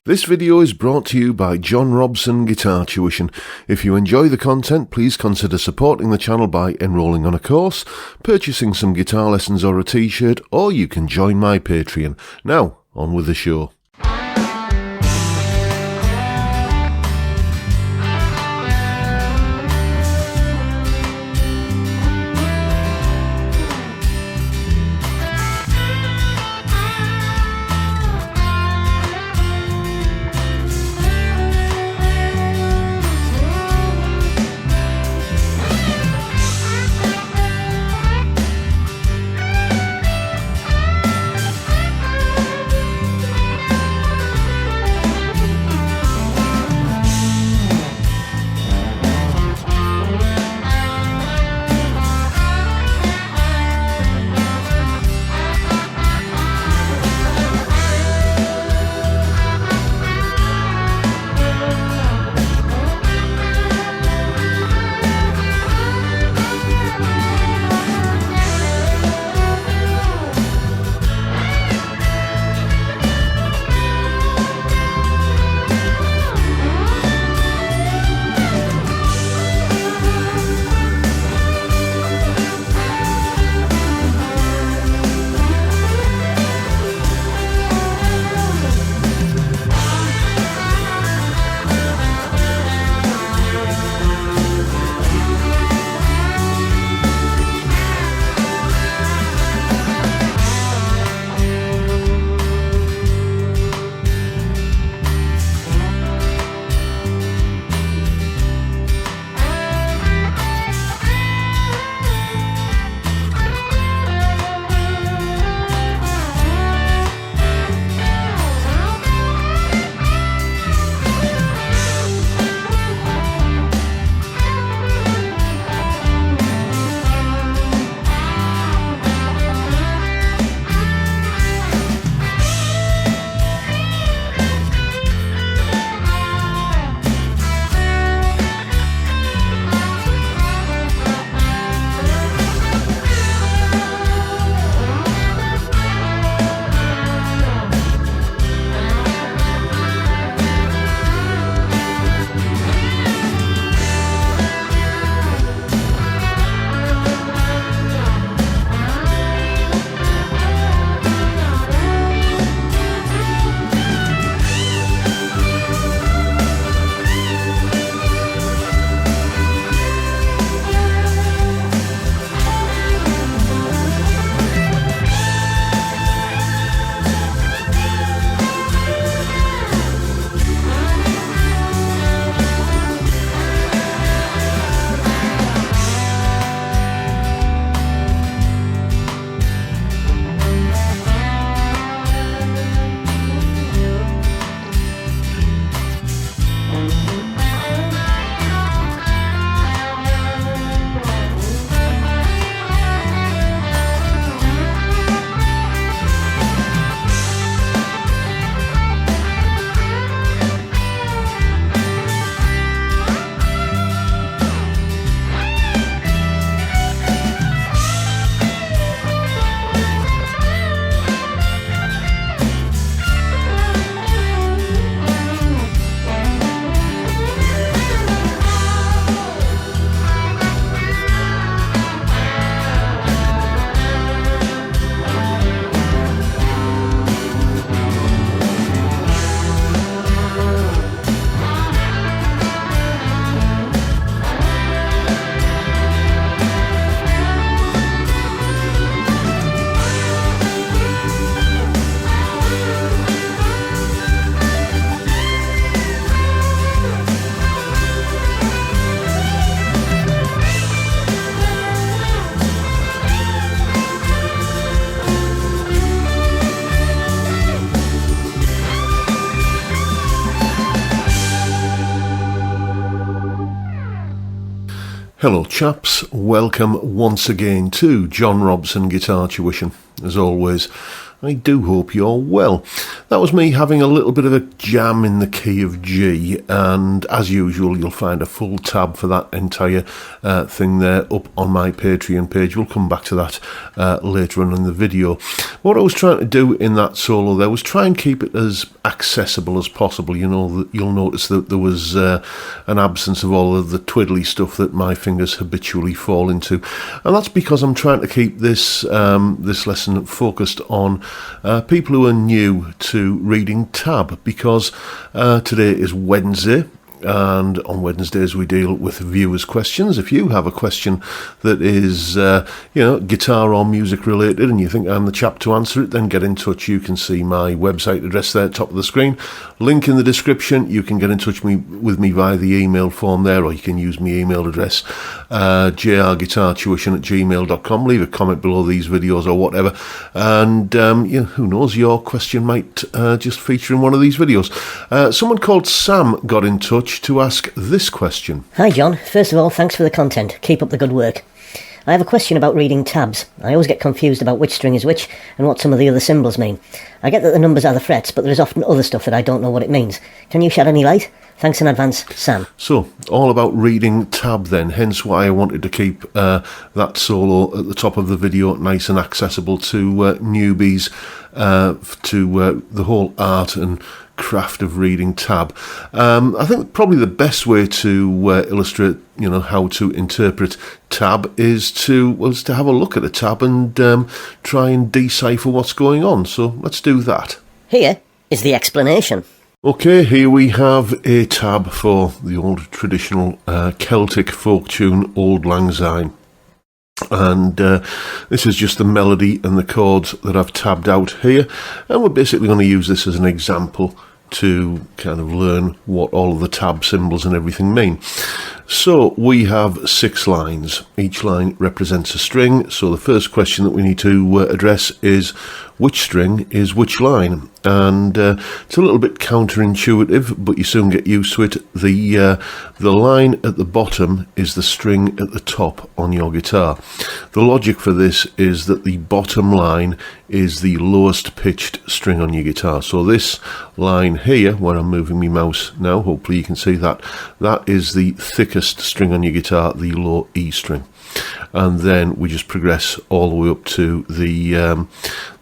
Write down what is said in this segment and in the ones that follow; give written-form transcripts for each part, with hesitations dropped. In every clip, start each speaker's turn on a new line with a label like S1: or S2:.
S1: This video is brought to you by John Robson Guitar Tuition. If you enjoy the content, please consider supporting the channel by enrolling on a course, purchasing some guitar lessons or a t-shirt, or you can join my Patreon. Now, on with the show. Hello chaps, welcome once again to John Robson Guitar Tuition. As always, I do hope you're well. That was me having a little bit of a jam in the key of G, and as usual you'll find a full tab for that entire thing there up on my Patreon page. We'll come back to that later on in the video. What I was trying to do in that solo there was try and keep it as accessible as possible. You know, you'll notice that there was an absence of all of the twiddly stuff that my fingers habitually fall into, and that's because I'm trying to keep this this lesson focused on people who are new to reading tab, because today is Wednesday, and on Wednesdays we deal with viewers' questions. If you have a question that is guitar or music related and you think I'm the chap to answer it, then get in touch. You can see my website address there at the top of the screen, link in the description. You can get in touch with me via the email form there, or you can use my email address, jrguitartuition@gmail.com. leave a comment below these videos or whatever, and who knows, your question might just feature in one of these videos. Someone called Sam got in touch to ask this question.
S2: Hi John, first of all, thanks for the content. Keep up the good work. I have a question about reading tabs. I always get confused about which string is which and what some of the other symbols mean. I get that the numbers are the frets, but there is often other stuff that I don't know what it means. Can you shed any light? Thanks in advance, Sam. So,
S1: all about reading tab then, hence why I wanted to keep that solo at the top of the video nice and accessible to newbies to the whole art and craft of reading tab. I think probably the best way to illustrate, how to interpret tab is to have a look at a tab and try and decipher what's going on. So let's do that.
S2: Here is the explanation.
S1: Okay, here we have a tab for the old traditional Celtic folk tune Auld Lang Syne. And this is just the melody and the chords that I've tabbed out here, and we're basically going to use this as an example to kind of learn what all of the tab symbols and everything mean. So we have 6 lines. Each line represents a string. So the first question that we need to address is which string is which line, and it's a little bit counterintuitive, but you soon get used to it. The line at the bottom is the string at the top on your guitar. The logic for this is that the bottom line is the lowest pitched string on your guitar. So this line here, where I'm moving my mouse now, hopefully you can see that, that is the thickest string on your guitar, the low E string. And then we just progress all the way up to the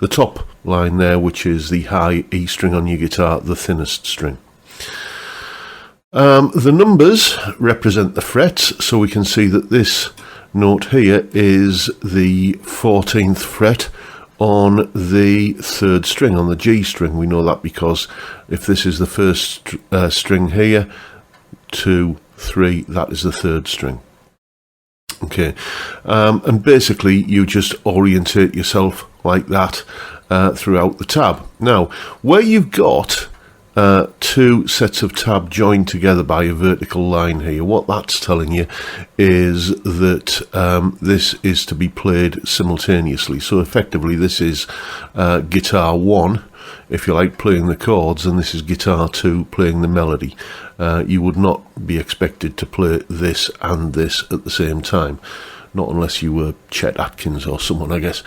S1: top line there, which is the high E string on your guitar, the thinnest string. The numbers represent the frets, so we can see that this note here is the 14th fret on the 3rd string, on the G string. We know that because if this is the first string here, 2, 3, that is the 3rd string. Okay, and basically you just orientate yourself like that throughout the tab. Now, where you've got 2 sets of tab joined together by a vertical line here, what that's telling you is that this is to be played simultaneously. So effectively this is guitar 1, if you like, playing the chords, and this is guitar 2 playing the melody. You would not be expected to play this and this at the same time, not unless you were Chet Atkins or someone, I guess.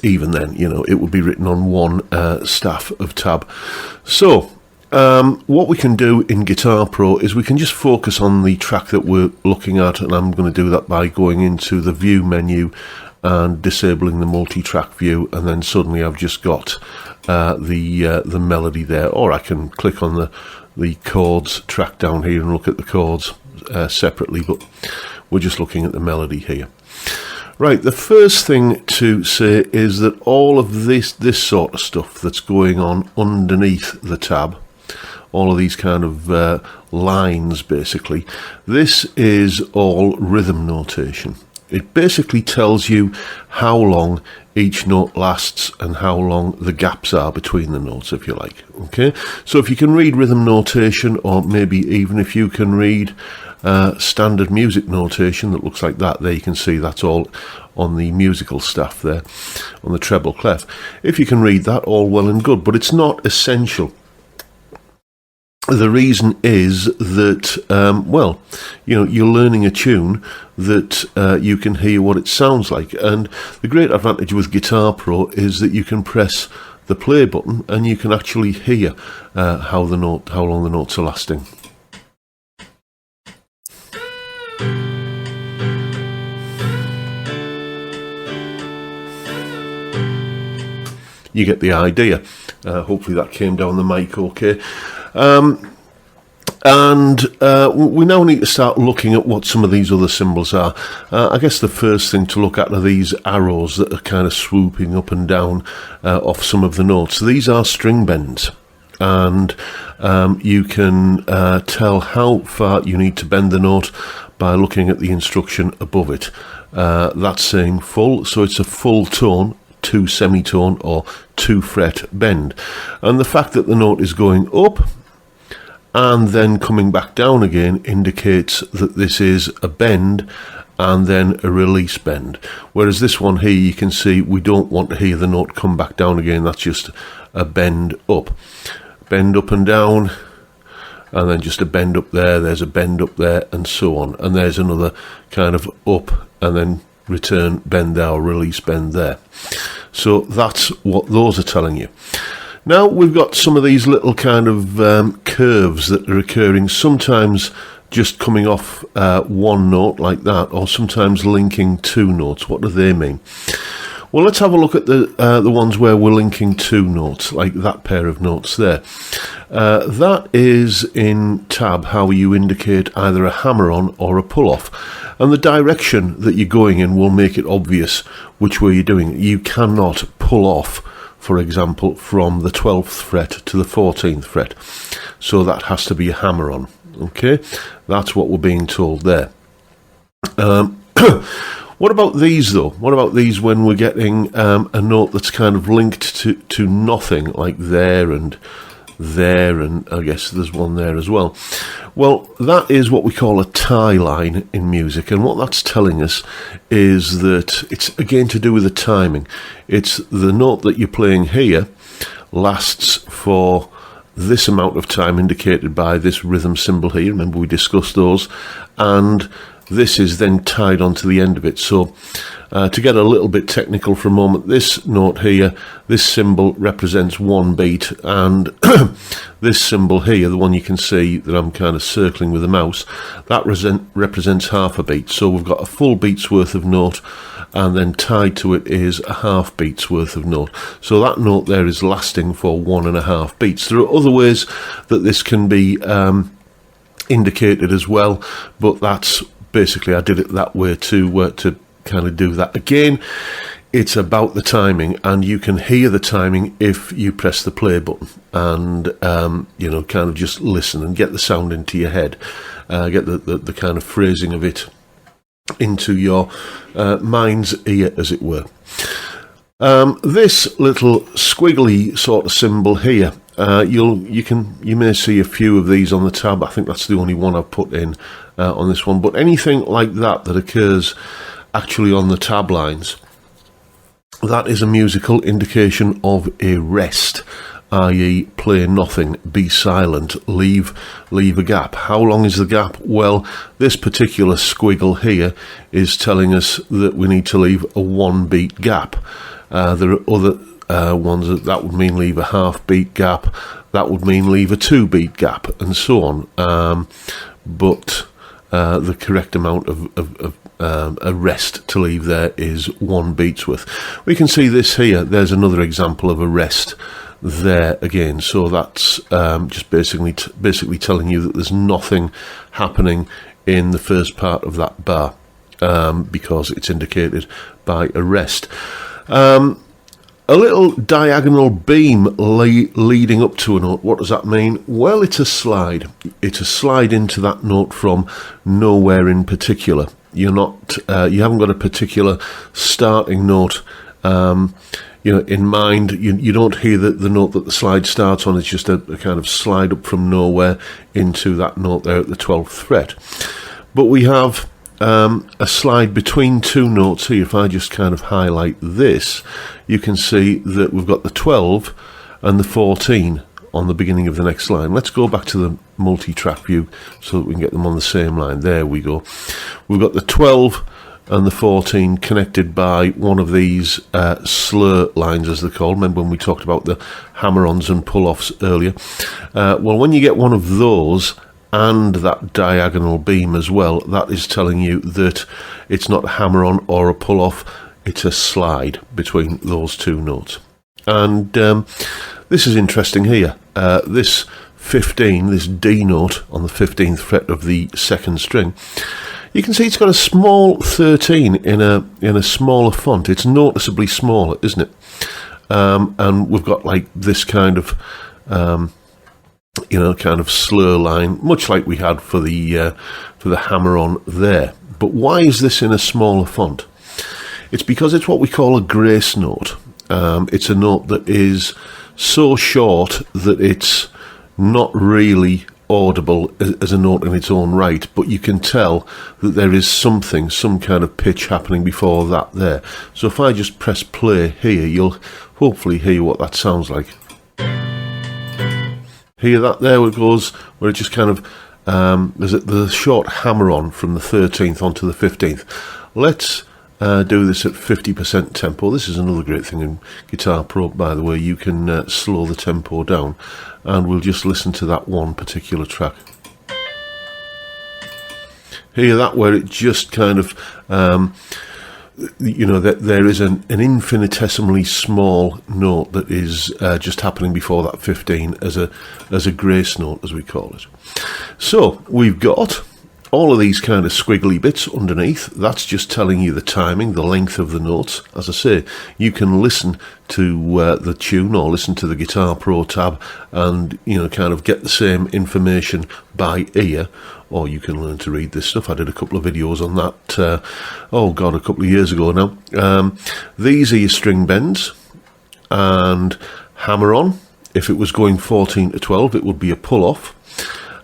S1: Even then, it would be written on one staff of tab. So what we can do in Guitar Pro is we can just focus on the track that we're looking at, and I'm going to do that by going into the View menu and disabling the multi-track view, and then suddenly I've just got the melody there. Or I can click on the chords track down here and look at the chords separately, but we're just looking at the melody here. Right, the first thing to say is that all of this sort of stuff that's going on underneath the tab, all of these kind of lines basically, this is all rhythm notation. It basically tells you how long each note lasts and how long the gaps are between the notes, if you like. Okay, so if you can read rhythm notation, or maybe even if you can read standard music notation that looks like that, there you can see that's all on the musical staff there, on the treble clef. If you can read that, all well and good, but it's not essential. The reason is that, well, you're learning a tune that you can hear what it sounds like. And the great advantage with Guitar Pro is that you can press the play button and you can actually hear how long the notes are lasting. You get the idea. Hopefully that came down the mic okay. And we now need to start looking at what some of these other symbols are. I guess the first thing to look at are these arrows that are kind of swooping up and down off some of the notes. These are string bends, and you can tell how far you need to bend the note by looking at the instruction above it. That's saying full, so it's a full tone, 2 semitone or 2 fret bend. And the fact that the note is going up and then coming back down again indicates that this is a bend and then a release bend. Whereas this one here, you can see we don't want to hear the note come back down again. That's just a bend up. Bend up and down, and then just a bend up there, there's a bend up there, and so on. And there's another kind of up and then return bend there, or release bend there. So that's what those are telling you. Now we've got some of these little kind of curves that are occurring, sometimes just coming off one note like that, or sometimes linking 2 notes. What do they mean? Well, let's have a look at the ones where we're linking 2 notes, like that pair of notes there. That is in tab how you indicate either a hammer-on or a pull-off. And the direction that you're going in will make it obvious which way you're doing it. You cannot pull off, for example, from the 12th fret to the 14th fret. So that has to be a hammer-on. Okay, that's what we're being told there. What about these, though? What about these when we're getting a note that's kind of linked to nothing, like there, and I guess there's one there as well. Well, that is what we call a tie line in music, and what that's telling us is that it's again to do with the timing. It's the note that you're playing here lasts for this amount of time indicated by this rhythm symbol here. Remember, we discussed those, and this is then tied onto the end of it. So to get a little bit technical for a moment, this note here, this symbol represents 1 beat, and this symbol here, the one you can see that I'm kind of circling with the mouse, that represents half a beat. So we've got a full beat's worth of note, and then tied to it is a half beat's worth of note. So that note there is lasting for 1.5 beats. There are other ways that this can be indicated as well, but that's basically, I did it that way to kind of do that. Again, it's about the timing, and you can hear the timing if you press the play button and kind of just listen and get the sound into your head, get the kind of phrasing of it into your mind's ear, as it were. This little squiggly sort of symbol here, you may see a few of these on the tab. I think that's the only one I've put in on this one, but anything like that occurs actually on the tab lines, that is a musical indication of a rest, i.e. play nothing, be silent, leave a gap. How long is the gap? Well, this particular squiggle here is telling us that we need to leave a 1 beat gap. There are other ones that would mean leave a half beat gap, that would mean leave a 2 beat gap, and so on. But the correct amount of a rest to leave there is 1 beat's worth. We can see this here, there's another example of a rest there again. So that's just basically telling you that there's nothing happening in the first part of that bar, because it's indicated by a rest. A little diagonal beam leading up to a note, what does that mean? Well, it's a slide. It's a slide into that note from nowhere in particular. You haven't got a particular starting note in mind. You don't hear the note that the slide starts on. It's just a kind of slide up from nowhere into that note there at the 12th fret. But we have a slide between 2 notes here. If I just kind of highlight this, you can see that we've got the 12 and the 14 on the beginning of the next line. Let's go back to the multi-track view so that we can get them on the same line. There we go. We've got the 12 and the 14 connected by one of these slur lines, as they're called. Remember when we talked about the hammer-ons and pull-offs earlier? Well, when you get one of those and that diagonal beam as well, that is telling you that it's not a hammer-on or a pull-off, it's a slide between those two notes. And this is interesting here. This 15, this D note on the 15th fret of the second string, you can see it's got a small 13 in a smaller font. It's noticeably smaller, isn't it? And we've got like this kind of kind of slur line, much like we had for the hammer-on there. But why is this in a smaller font? It's because it's what we call a grace note. It's a note that is so short that it's not really audible as a note in its own right, but you can tell that there is some kind of pitch happening before that there. So if I just press play here, you'll hopefully hear what that sounds like. Hear that there where it goes, where it just kind of, there's the short hammer-on from the 13th onto the 15th. Let's do this at 50% tempo. This is another great thing in Guitar Pro, by the way. You can slow the tempo down, and we'll just listen to that one particular track. Hear that where it just kind of, that there is an infinitesimally small note that is just happening before that 15 as a grace note, as we call it. So we've got all of these kind of squiggly bits underneath. That's just telling you the timing, the length of the notes. As I say, you can listen to the tune or listen to the Guitar Pro tab and, kind of get the same information by ear, or you can learn to read this stuff. I did a couple of videos on that, a couple of years ago now. These are your string bends, and hammer-on. If it was going 14 to 12, it would be a pull-off.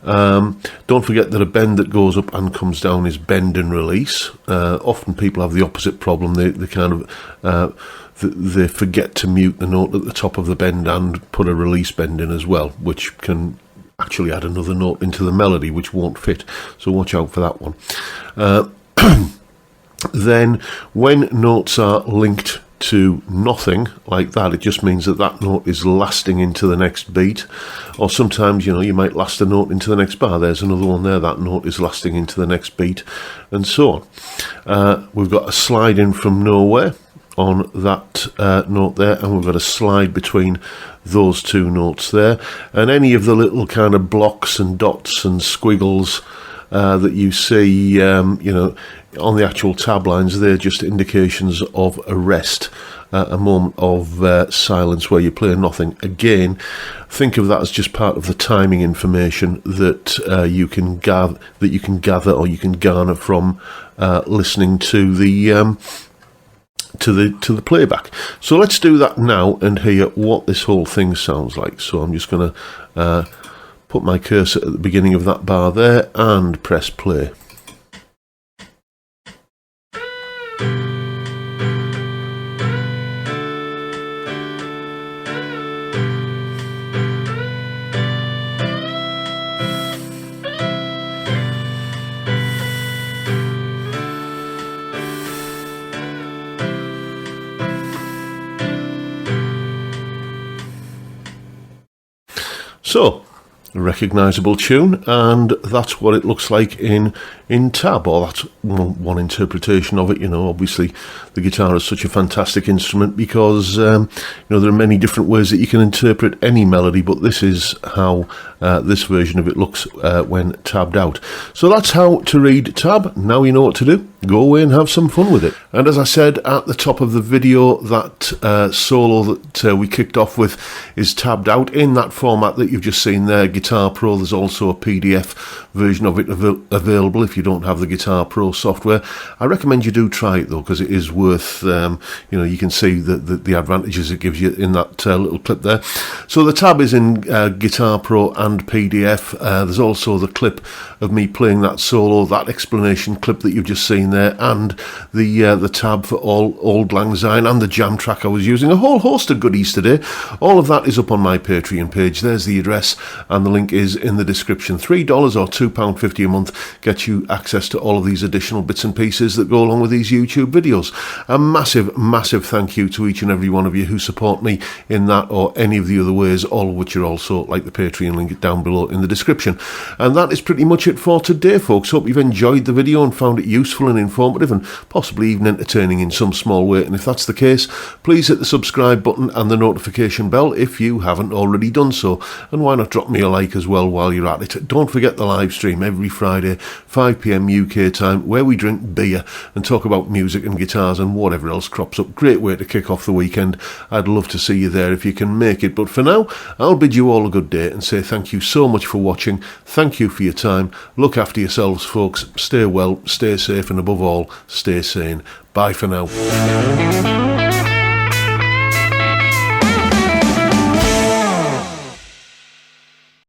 S1: Don't forget that a bend that goes up and comes down is bend and release. Often people have the opposite problem. They kind of they forget to mute the note at the top of the bend and put a release bend in as well, which can actually add another note into the melody, which won't fit. So watch out for that one. Then when notes are linked to nothing like that, it just means that note is lasting into the next beat. Or sometimes, you might last a note into the next bar. There's another one there, that note is lasting into the next beat, and so on. We've got a slide in from nowhere on that note there, and we've got a slide between those two notes there, and any of the little kind of blocks and dots and squiggles that you see, on the actual tab lines, they're just indications of a rest, a moment of silence where you play nothing. Again, think of that as just part of the timing information that you can gather or you can garner from listening to the the playback. So let's do that now and hear what this whole thing sounds like. So I'm just going to put my cursor at the beginning of that bar there and press play. So, a recognisable tune, and that's what it looks like in tab, or that's one interpretation of it. Obviously the guitar is such a fantastic instrument because there are many different ways that you can interpret any melody, but this is how this version of it looks when tabbed out. So that's how to read tab. Now you know what to do. Go away and have some fun with it. And as I said at the top of the video, that solo that we kicked off with is tabbed out in that format that you've just seen there, Guitar Pro. There's also a PDF version of it available if you don't have the Guitar Pro software. I recommend you do try it though, because it is worth, you can see the advantages it gives you in that little clip there. So the tab is in Guitar Pro and PDF. There's also the clip of me playing that solo, that explanation clip that you've just seen there, and the tab for all Auld Lang Syne and the jam track I was using. A whole host of goodies today. All of that is up on my Patreon page. There's the address, and the link is in the description. $3 or £2.50 a month gets you access to all of these additional bits and pieces that go along with these YouTube videos. A massive, massive thank you to each and every one of you who support me in that or any of the other ways, all of which are also like the Patreon link down below in the description. And that is pretty much it for today, folks. Hope you've enjoyed the video and found it useful and informative and possibly even entertaining in some small way. And if that's the case, please hit the subscribe button and the notification bell if you haven't already done so. And why not drop me a like as well while you're at it. Don't forget the live stream every Friday, 5 p.m. UK time, where we drink beer and talk about music and guitars and whatever else crops up. Great way to kick off the weekend. I'd love to see you there if you can make it. But for now, I'll bid you all a good day and say thank you so much for watching. Thank you for your time. Look after yourselves, folks. Stay well, stay safe, and above all, stay sane. Bye for now.